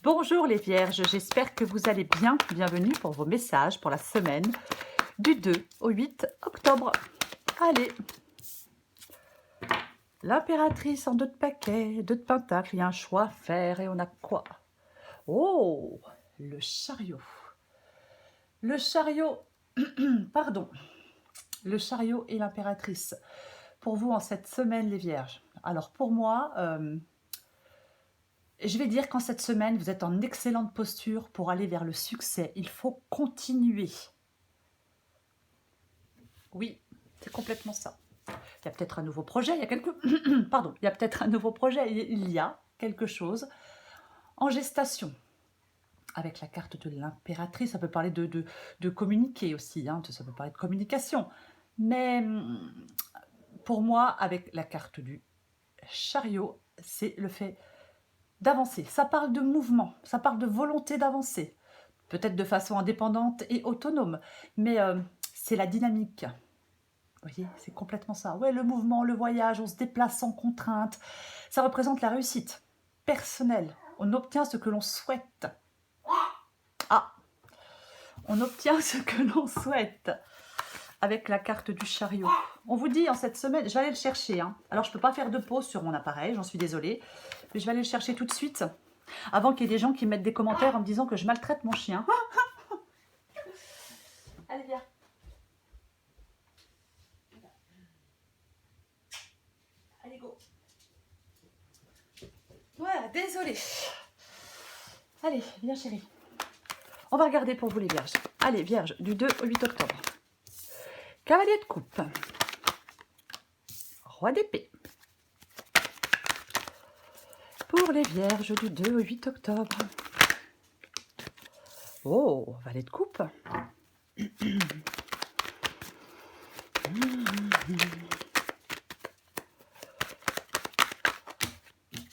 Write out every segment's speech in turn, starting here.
Bonjour les vierges, j'espère que vous allez bien. Bienvenue pour vos messages pour la semaine du 2 au 8 octobre. Allez, l'impératrice en 2 de paquets, 2 de pentacles, il y a un choix à faire et on a quoi? Oh, le chariot. Le chariot, pardon, le chariot et l'impératrice. Pour vous en cette semaine les vierges. Alors pour moi, je vais dire qu'en cette semaine, vous êtes en excellente posture pour aller vers le succès. Il faut continuer. Oui, c'est complètement ça. Il y a peut-être un nouveau projet, il y a Pardon, il y a peut-être un nouveau projet, il y a quelque chose en gestation. Avec la carte de l'impératrice, ça peut parler de communiquer aussi, hein, ça peut parler de communication. Mais pour moi, avec la carte du chariot, c'est le fait d'avancer. Ça parle de mouvement, ça parle de volonté d'avancer. Peut-être de façon indépendante et autonome, mais c'est la dynamique. Vous voyez, c'est complètement ça. Ouais, le mouvement, le voyage, on se déplace sans contrainte. Ça représente la réussite personnelle. On obtient ce que l'on souhaite. Ah, on obtient ce que l'on souhaite avec la carte du chariot. On vous dit en cette semaine, je vais aller le chercher. Hein. Alors, je ne peux pas faire de pause sur mon appareil, j'en suis désolée. Mais je vais aller le chercher tout de suite. Avant qu'il y ait des gens qui mettent des commentaires en me disant que je maltraite mon chien. Allez, viens. Allez, go. Voilà, désolée. Allez, viens chérie. On va regarder pour vous les vierges. Allez, vierges, du 2 au 8 octobre. Cavalier de coupe. Roi d'épée. Pour les vierges du 2 au 8 octobre. Oh, valet de coupe.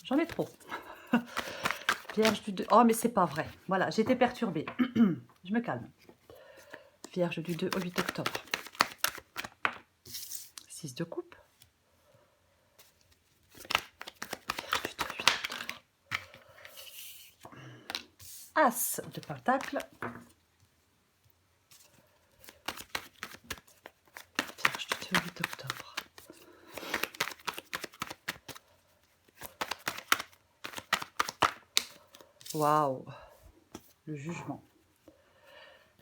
J'en ai trop. Vierge du 2. Oh, mais c'est pas vrai. Voilà, j'étais perturbée. Je me calme. Vierge du 2 au 8 octobre. 6 de coupe. Vierge du 2 au 8 octobre. As de pentacle. Vierge du 2 au 8 octobre. Waouh, le jugement.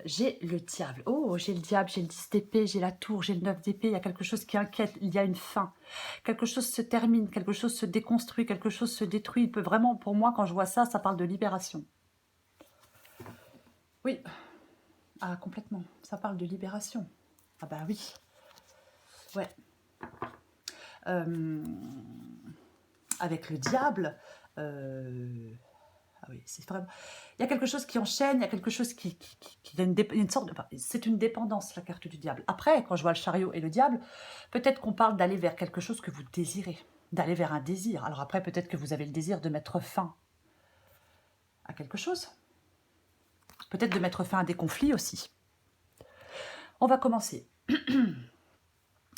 J'ai le diable. Oh, j'ai le diable, j'ai le 10 d'épée, j'ai la tour, j'ai le 9 d'épée. Il y a quelque chose qui inquiète, il y a une fin. Quelque chose se termine, quelque chose se déconstruit, quelque chose se détruit. Il peut vraiment, pour moi, quand je vois ça, ça parle de libération. Oui. Ah, complètement. Ça parle de libération. Ah bah oui. Ouais. Avec le diable... Ah oui, c'est vraiment... Il y a quelque chose qui enchaîne, il y a quelque chose qui a une sorte de... Enfin, c'est une dépendance, la carte du diable. Après, quand je vois le chariot et le diable, peut-être qu'on parle d'aller vers quelque chose que vous désirez, d'aller vers un désir. Alors après, peut-être que vous avez le désir de mettre fin à quelque chose. Peut-être de mettre fin à des conflits aussi. On va commencer.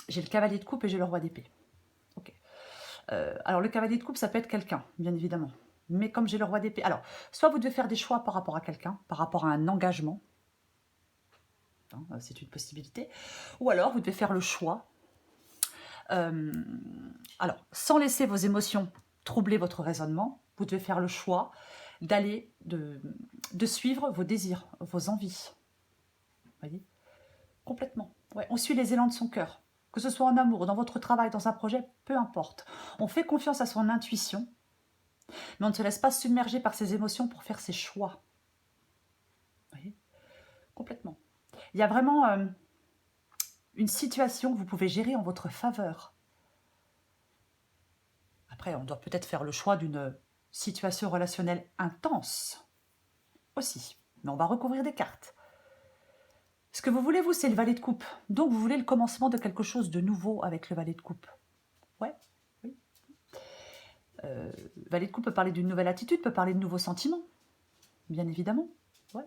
J'ai le cavalier de coupe et j'ai le roi d'épée. Ok. Alors le cavalier de coupe, ça peut être quelqu'un, bien évidemment. Mais comme j'ai le roi d'épée... Alors, soit vous devez faire des choix par rapport à quelqu'un, par rapport à un engagement. Hein, c'est une possibilité. Ou alors, vous devez faire le choix. Alors, sans laisser vos émotions troubler votre raisonnement, vous devez faire le choix d'aller, de suivre vos désirs, vos envies. Vous voyez? Complètement. Ouais, on suit les élans de son cœur. Que ce soit en amour, dans votre travail, dans un projet, peu importe. On fait confiance à son intuition, mais on ne se laisse pas submerger par ses émotions pour faire ses choix. Vous voyez? Complètement. Il y a vraiment une situation que vous pouvez gérer en votre faveur. Après, on doit peut-être faire le choix d'une situation relationnelle intense aussi. Mais on va recouvrir des cartes. Ce que vous voulez, vous, c'est le valet de coupe. Donc, vous voulez le commencement de quelque chose de nouveau avec le valet de coupe. Ouais, oui. Le valet de coupe peut parler d'une nouvelle attitude, peut parler de nouveaux sentiments. Bien évidemment. Ouais.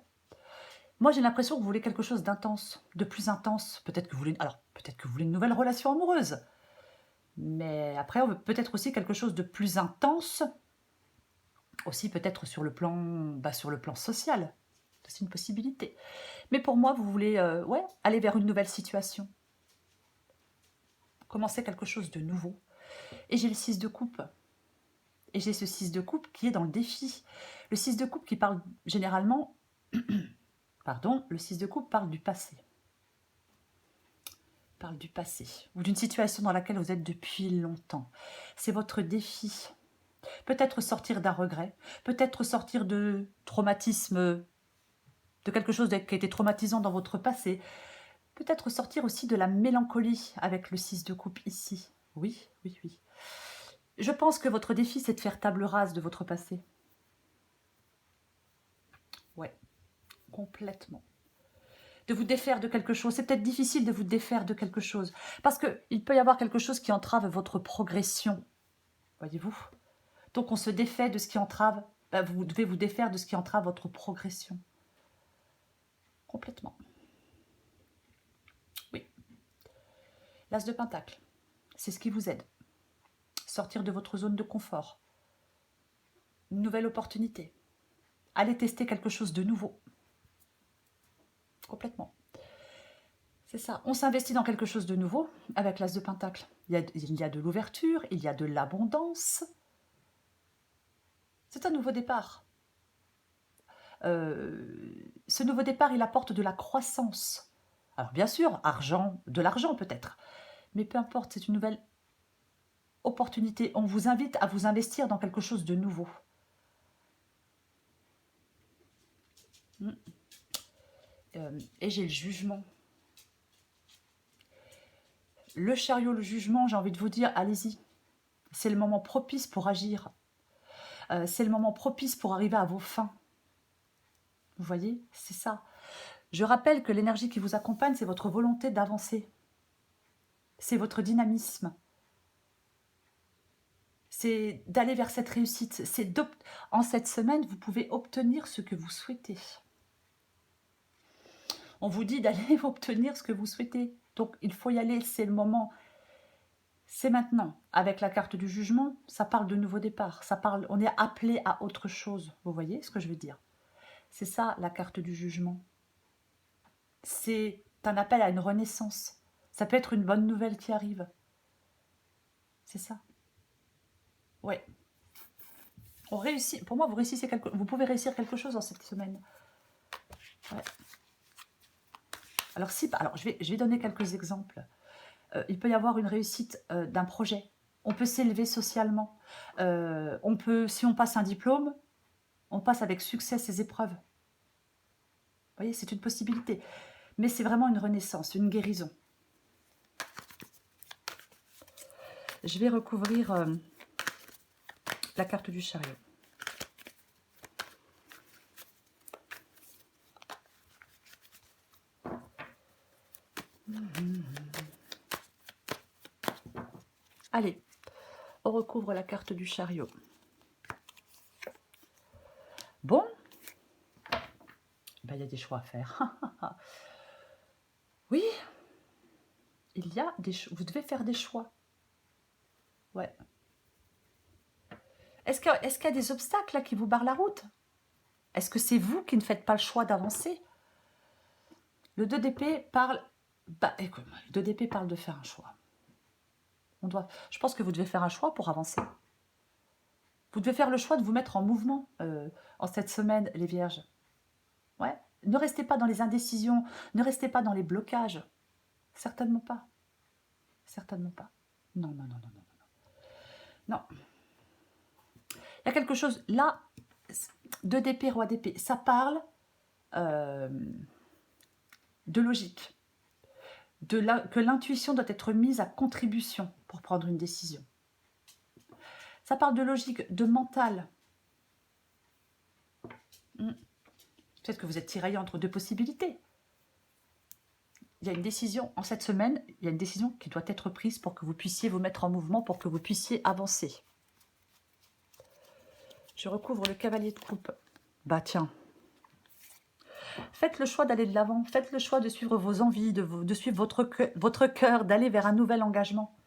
Moi, j'ai l'impression que vous voulez quelque chose d'intense, de plus intense. Peut-être que vous voulez... Alors, peut-être que vous voulez une nouvelle relation amoureuse. Mais après, on veut peut-être aussi quelque chose de plus intense Aussi peut-être sur le plan social. C'est une possibilité. Mais pour moi, vous voulez ouais, aller vers une nouvelle situation. Commencer quelque chose de nouveau. Et j'ai le 6 de coupe. Et j'ai ce 6 de coupe qui est dans le défi. Le 6 de coupe qui parle généralement... Pardon, le 6 de coupe parle du passé. Parle du passé. Ou d'une situation dans laquelle vous êtes depuis longtemps. C'est votre défi. Peut-être sortir d'un regret. Peut-être sortir de traumatisme, de quelque chose qui a été traumatisant dans votre passé. Peut-être sortir aussi de la mélancolie avec le 6 de coupe ici. Oui, oui, oui. Je pense que votre défi, c'est de faire table rase de votre passé. Ouais, complètement. De vous défaire de quelque chose. C'est peut-être difficile de vous défaire de quelque chose. Parce qu'il peut y avoir quelque chose qui entrave votre progression. Voyez-vous? Donc on se défait de ce qui entrave. Vous devez vous défaire de ce qui entrave votre progression. Complètement. Oui. L'As de Pentacle, c'est ce qui vous aide. Sortir de votre zone de confort. Une nouvelle opportunité. Aller tester quelque chose de nouveau. Complètement. C'est ça. On s'investit dans quelque chose de nouveau avec l'As de Pentacle. Il y a de l'ouverture, il y a de l'abondance. C'est un nouveau départ. Ce nouveau départ, il apporte de la croissance. Alors bien sûr, de l'argent peut-être. Mais peu importe, c'est une nouvelle opportunité. On vous invite à vous investir dans quelque chose de nouveau. Et j'ai le jugement. Le chariot, le jugement, j'ai envie de vous dire, allez-y. C'est le moment propice pour agir. C'est le moment propice pour arriver à vos fins. Vous voyez, c'est ça. Je rappelle que l'énergie qui vous accompagne, c'est votre volonté d'avancer. C'est votre dynamisme. C'est d'aller vers cette réussite. En cette semaine, vous pouvez obtenir ce que vous souhaitez. On vous dit d'aller obtenir ce que vous souhaitez. Donc, il faut y aller, c'est le moment. C'est maintenant. Avec la carte du jugement, ça parle de nouveau départ. On est appelé à autre chose. Vous voyez ce que je veux dire? C'est ça, la carte du jugement. C'est un appel à une renaissance. Ça peut être une bonne nouvelle qui arrive. C'est ça. Ouais. On réussit. Pour moi, vous pouvez réussir quelque chose dans cette semaine. Ouais. Alors, je vais donner quelques exemples. Il peut y avoir une réussite d'un projet. On peut s'élever socialement. Si on passe un diplôme, on passe avec succès ces épreuves. Vous voyez, c'est une possibilité. Mais c'est vraiment une renaissance, une guérison. Je vais recouvrir la carte du chariot. Allez, on recouvre la carte du chariot. Bon, ben, il y a des choix à faire. Oui, vous devez faire des choix. Ouais. Est-ce qu'il y a des obstacles là, qui vous barrent la route? Est-ce que c'est vous qui ne faites pas le choix d'avancer? Le 2 d'épée parle... écoute, le 2 d'épée parle de faire un choix. Je pense que vous devez faire un choix pour avancer. Vous devez faire le choix de vous mettre en mouvement en cette semaine, les vierges. Ouais. Ne restez pas dans les indécisions, ne restez pas dans les blocages. Certainement pas. Certainement pas. Non, non, non, non, non, non. Non. Il y a quelque chose, là, 2 d'épée, roi d'épée, ça parle de logique. Que l'intuition doit être mise à contribution pour prendre une décision. Ça parle de logique, de mental. Peut-être que vous êtes tiraillé entre deux possibilités. Il y a une décision, en cette semaine, il y a une décision qui doit être prise pour que vous puissiez vous mettre en mouvement, pour que vous puissiez avancer. Je recouvre le cavalier de coupe. Bah tiens. Faites le choix d'aller de l'avant. Faites le choix de suivre vos envies, de suivre votre cœur, d'aller vers un nouvel engagement.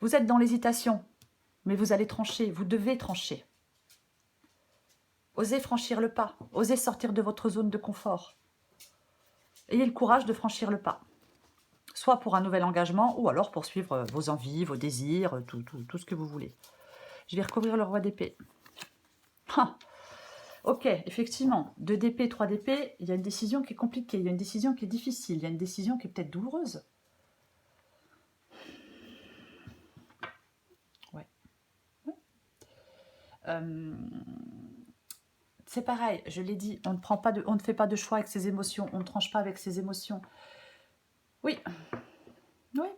Vous êtes dans l'hésitation, mais vous allez trancher. Vous devez trancher. Osez franchir le pas. Osez sortir de votre zone de confort. Ayez le courage de franchir le pas. Soit pour un nouvel engagement, ou alors pour suivre vos envies, vos désirs, tout ce que vous voulez. Je vais recouvrir le roi d'épée. Ah, ok, effectivement, 2 d'épée, 3 d'épée, il y a une décision qui est compliquée, il y a une décision qui est difficile, il y a une décision qui est peut-être douloureuse. Ouais. C'est pareil, je l'ai dit, on ne fait pas de choix avec ses émotions, on ne tranche pas avec ses émotions. Oui, oui.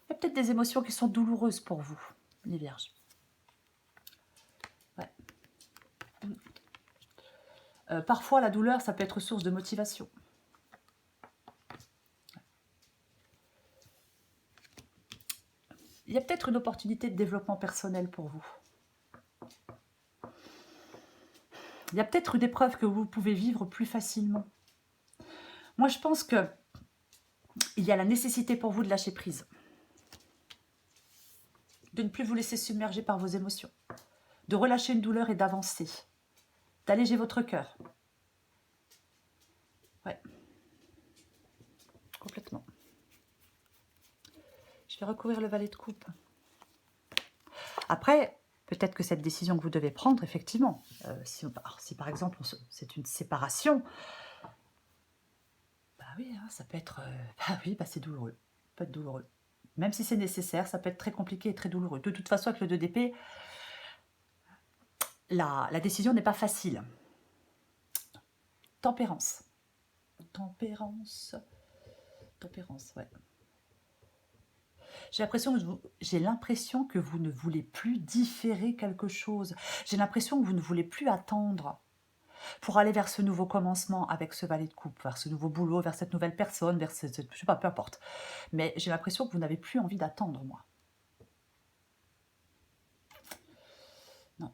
Il y a peut-être des émotions qui sont douloureuses pour vous, les vierges. Ouais. Parfois, la douleur, ça peut être source de motivation. Il y a peut-être une opportunité de développement personnel pour vous. Il y a peut-être une épreuve que vous pouvez vivre plus facilement. Moi, je pense que il y a la nécessité pour vous de lâcher prise. De ne plus vous laisser submerger par vos émotions. De relâcher une douleur et d'avancer. D'alléger votre cœur. Ouais. Complètement. Je vais recouvrir le valet de coupe. Après, peut-être que cette décision que vous devez prendre, effectivement, si par exemple c'est une séparation, bah oui, hein, ça peut être, c'est douloureux, ça peut être douloureux. Même si c'est nécessaire, ça peut être très compliqué et très douloureux. De toute façon, avec le 2 d'épée, la décision n'est pas facile. Tempérance. Tempérance, ouais. J'ai l'impression que vous ne voulez plus différer quelque chose. J'ai l'impression que vous ne voulez plus attendre pour aller vers ce nouveau commencement avec ce valet de coupe, vers ce nouveau boulot, vers cette nouvelle personne, vers je sais pas, peu importe. Mais j'ai l'impression que vous n'avez plus envie d'attendre, moi. Non.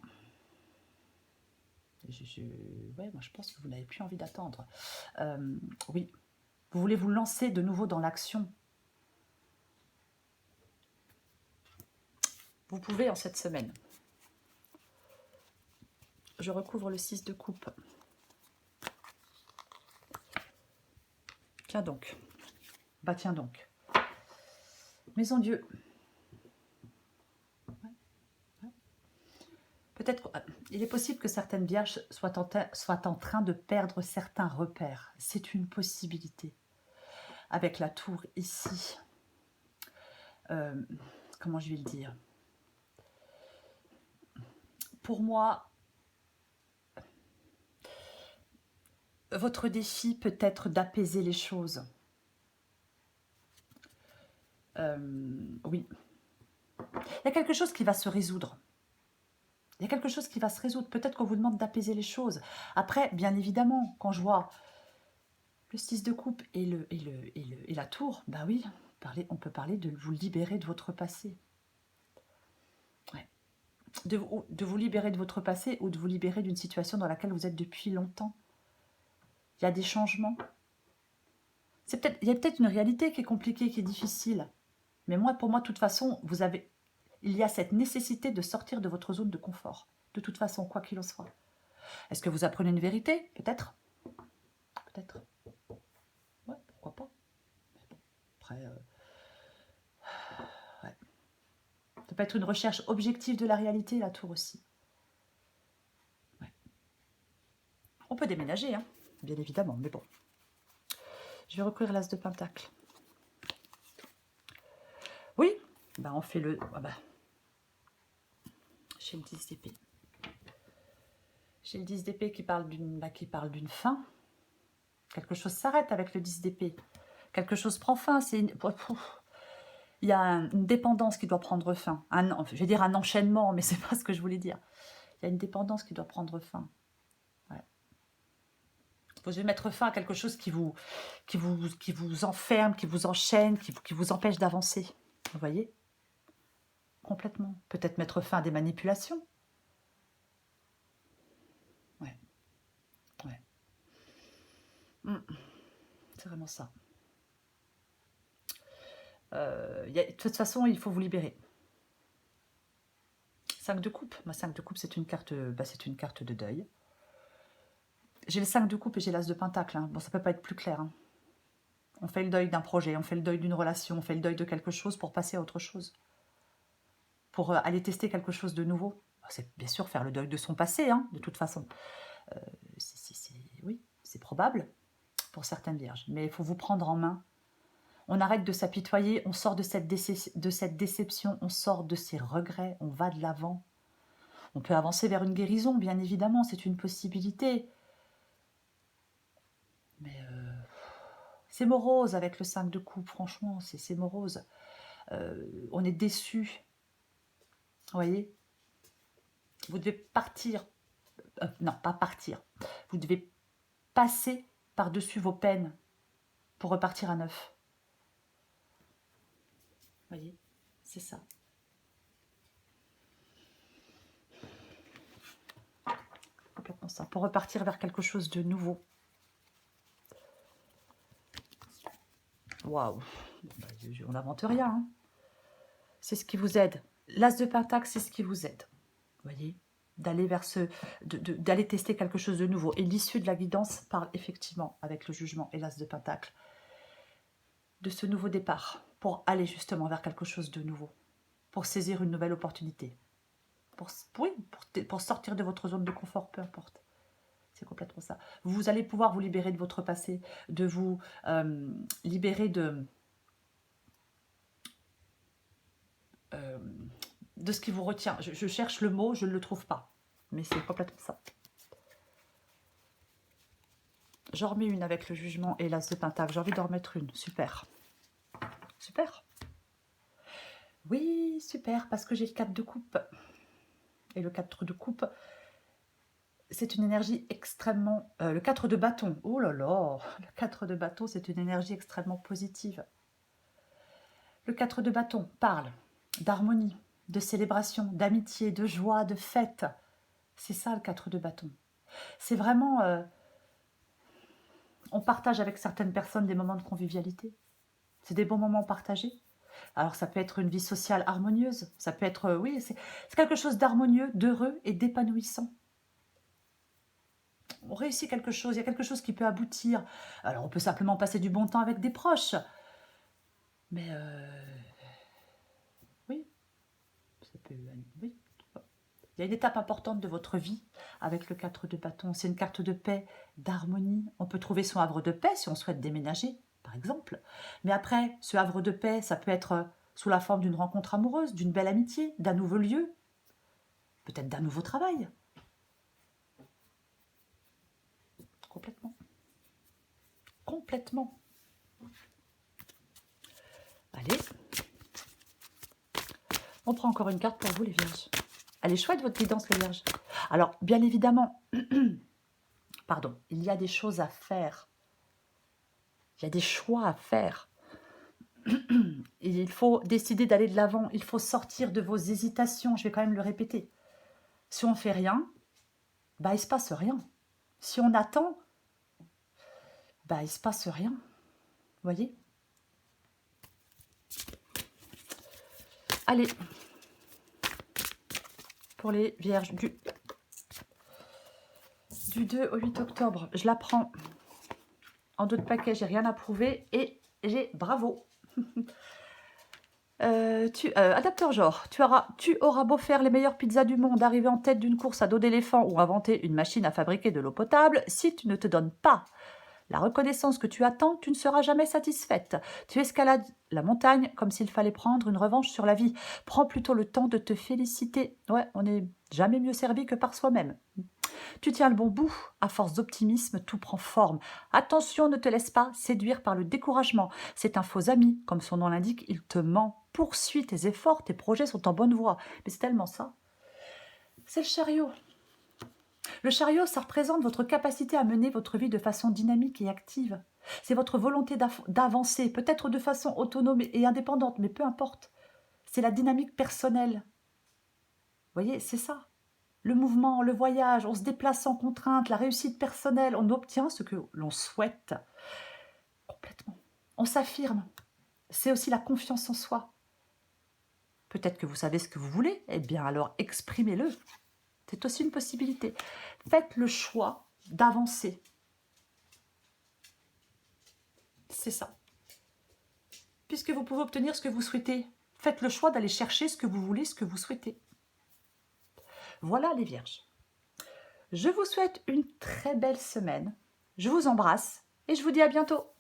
Ouais, moi je pense que vous n'avez plus envie d'attendre. Oui. Vous voulez vous lancer de nouveau dans l'action. Vous pouvez en cette semaine. Je recouvre le 6 de coupe. Tiens donc. Bah tiens donc. Maison Dieu. Peut-être qu'il est possible que certaines vierges soient en train de perdre certains repères. C'est une possibilité. Avec la tour ici. Comment je vais le dire? Pour moi, votre défi peut être d'apaiser les choses. Oui. Il y a quelque chose qui va se résoudre. Il y a quelque chose qui va se résoudre. Peut-être qu'on vous demande d'apaiser les choses. Après, bien évidemment, quand je vois le 6 de coupe et la tour, bah oui, on peut parler de vous libérer de votre passé. Ouais. De vous libérer de votre passé ou de vous libérer d'une situation dans laquelle vous êtes depuis longtemps. Il y a des changements. Il y a peut-être une réalité qui est compliquée, qui est difficile. Mais pour moi, de toute façon, il y a cette nécessité de sortir de votre zone de confort. De toute façon, quoi qu'il en soit. Est-ce que vous apprenez une vérité? Peut-être. Peut-être. Ouais, pourquoi pas. Mais bon, après, ouais. Ça peut être une recherche objective de la réalité, la tour aussi. Ouais. On peut déménager, hein, bien évidemment, mais bon. Je vais recouvrir l'as de pentacle. Oui, bah on fait le... Ah bah. J'ai le 10 d'épée. J'ai le 10 d'épée qui parle d'une fin. Quelque chose s'arrête avec le 10 d'épée. Quelque chose prend fin. Il y a une dépendance qui doit prendre fin. Je vais dire un enchaînement, mais c'est pas ce que je voulais dire. Il y a une dépendance qui doit prendre fin. Ouais. Vous devez mettre fin à quelque chose qui vous enferme, qui vous enchaîne, qui vous empêche d'avancer. Vous voyez? Complètement. Peut-être mettre fin à des manipulations. Ouais. Ouais. C'est vraiment ça. De toute façon, il faut vous libérer. 5 de coupe. Ma 5 de coupe, c'est une carte de deuil. J'ai le 5 de coupe et j'ai l'as de pentacle. Hein. Bon, ça peut pas être plus clair. Hein. On fait le deuil d'un projet, on fait le deuil d'une relation, on fait le deuil de quelque chose pour passer à autre chose. Pour aller tester quelque chose de nouveau. C'est bien sûr faire le deuil de son passé, hein, de toute façon. Oui, c'est probable pour certaines vierges. Mais il faut vous prendre en main. On arrête de s'apitoyer, on sort de cette déception, on sort de ces regrets, on va de l'avant. On peut avancer vers une guérison, bien évidemment, c'est une possibilité. Mais c'est morose avec le 5 de coupe, franchement, c'est morose. On est déçu. Vous voyez? Vous devez partir. Non, pas partir. Vous devez passer par-dessus vos peines pour repartir à neuf. Vous voyez? C'est ça. Complètement ça. Pour repartir vers quelque chose de nouveau. Waouh! On n'invente rien. Hein. C'est ce qui vous aide. L'as de pentacle, c'est ce qui vous aide. Vous voyez? D'aller vers d'aller tester quelque chose de nouveau. Et l'issue de la guidance parle effectivement, avec le jugement et l'as de pentacle, de ce nouveau départ pour aller justement vers quelque chose de nouveau, pour saisir une nouvelle opportunité, pour sortir de votre zone de confort, peu importe. C'est complètement ça. Vous allez pouvoir vous libérer de votre passé, de vous libérer de ce qui vous retient. Je cherche le mot, je ne le trouve pas. Mais c'est complètement ça. J'en remets une avec le jugement et l'as de pentacle. J'ai envie d'en remettre une. Super. Super. Oui, super, parce que j'ai le 4 de coupe. Et le 4 de coupe, c'est une énergie extrêmement... le 4 de bâton. Oh là là. Le 4 de bâton, c'est une énergie extrêmement positive. Le 4 de bâton parle d'harmonie, de célébration, d'amitié, de joie, de fête. C'est ça le 4 de bâton. C'est vraiment... on partage avec certaines personnes des moments de convivialité. C'est des bons moments partagés. Alors ça peut être une vie sociale harmonieuse. Ça peut être... oui, c'est quelque chose d'harmonieux, d'heureux et d'épanouissant. On réussit quelque chose, il y a quelque chose qui peut aboutir. Alors on peut simplement passer du bon temps avec des proches. Mais... oui. Ça peut... oui. Il y a une étape importante de votre vie avec le 4 de bâton. C'est une carte de paix, d'harmonie. On peut trouver son havre de paix si on souhaite déménager, par exemple. Mais après, ce havre de paix, ça peut être sous la forme d'une rencontre amoureuse, d'une belle amitié, d'un nouveau lieu, peut-être d'un nouveau travail. Complètement. Complètement. Allez. On prend encore une carte pour vous, les vierges. Elle est chouette, votre guidance, les vierges. Alors, bien évidemment, pardon, il y a des choses à faire. Il y a des choix à faire. Il faut décider d'aller de l'avant. Il faut sortir de vos hésitations. Je vais quand même le répéter. Si on ne fait rien, bah, il ne se passe rien. Si on attend, bah, il ne se passe rien. Vous voyez? Allez. Pour les vierges du 2 au 8 octobre. Je la prends en dos de paquet. J'ai rien à prouver. Et j'ai bravo. Adapteur genre, tu auras beau faire les meilleures pizzas du monde, arriver en tête d'une course à dos d'éléphant ou inventer une machine à fabriquer de l'eau potable, si tu ne te donnes pas la reconnaissance que tu attends, tu ne seras jamais satisfaite. Tu escalades la montagne comme s'il fallait prendre une revanche sur la vie. Prends plutôt le temps de te féliciter. Ouais, on n'est jamais mieux servi que par soi-même. Tu tiens le bon bout, à force d'optimisme, tout prend forme. Attention, ne te laisse pas séduire par le découragement. C'est un faux ami, comme son nom l'indique, il te ment. Poursuis tes efforts, tes projets sont en bonne voie. Mais c'est tellement ça. C'est le chariot. Le chariot, ça représente votre capacité à mener votre vie de façon dynamique et active. C'est votre volonté d'avancer, peut-être de façon autonome et indépendante, mais peu importe. C'est la dynamique personnelle. Vous voyez, c'est ça. Le mouvement, le voyage, on se déplace sans contrainte, la réussite personnelle, on obtient ce que l'on souhaite. Complètement. On s'affirme. C'est aussi la confiance en soi. Peut-être que vous savez ce que vous voulez. Eh bien, alors exprimez-le. C'est aussi une possibilité. Faites le choix d'avancer. C'est ça. Puisque vous pouvez obtenir ce que vous souhaitez, faites le choix d'aller chercher ce que vous voulez, ce que vous souhaitez. Voilà les Vierges. Je vous souhaite une très belle semaine. Je vous embrasse et je vous dis à bientôt.